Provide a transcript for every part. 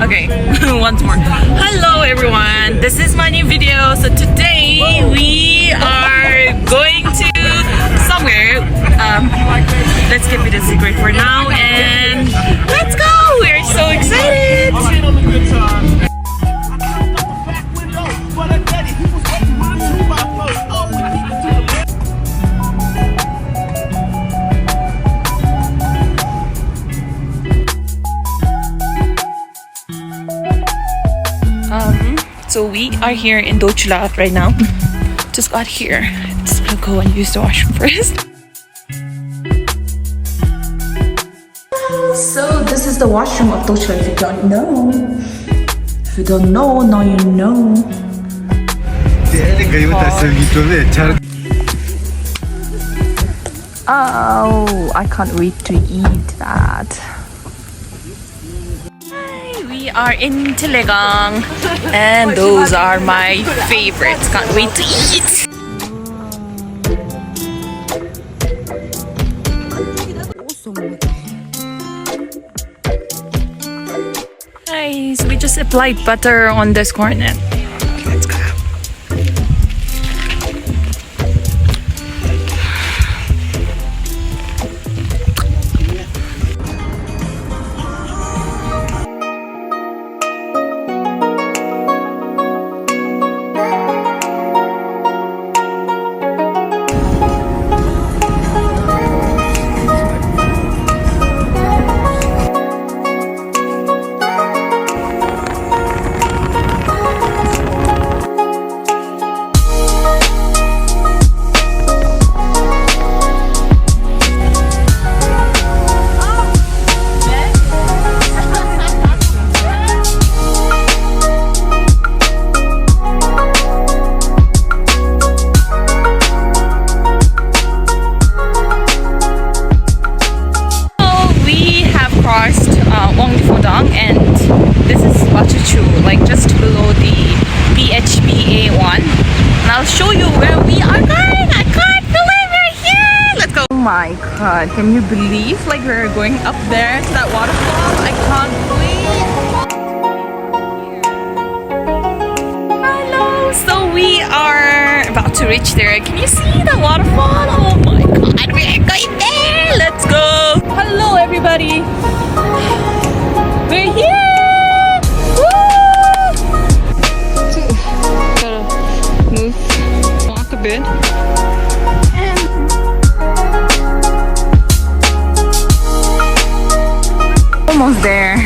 Okay, once more. Hello everyone, this is my new video. So today we are going to somewhere. Let's keep it a secret for now and let's go! We're so excited! So we are here in Dochula right now. Just got here. Just gonna go and use the washroom first. So this is the washroom of Dochula. If you don't know, now you know. Oh, I can't wait to eat that. We are in Telegang and those are my favorites. Can't wait to eat. Guys, we just applied butter on this cornet. Let's go. And this is Wachuchu, like just below the BHBA1. And I'll show you where we are going. I can't believe we're here. Let's go. Oh my god, can you believe like we're going up there to that waterfall? I can't believe. Hello, so we are about to reach there. Can you see the waterfall? Oh my god, we're going there. Let's go. Hello everybody. We're here! Woo! Gotta move, walk a bit. And almost there.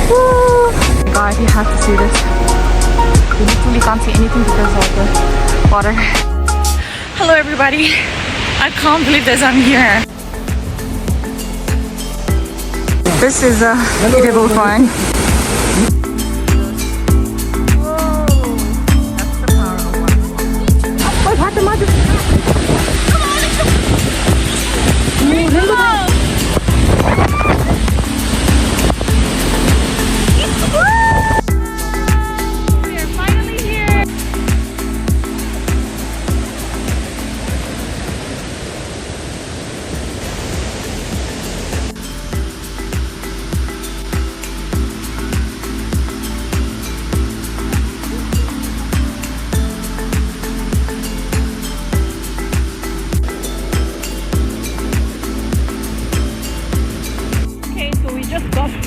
Woo! God, you have to see this. You literally can't see anything because of the water. Hello everybody. I can't believe that I'm here. This is a edible fun. That's the power of waterfall. Oh, what the mother? Come on, let's go! We are finally here.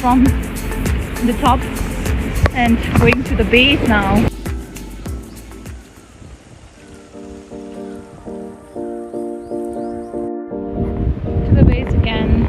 From the top and going to the base now. To the base again.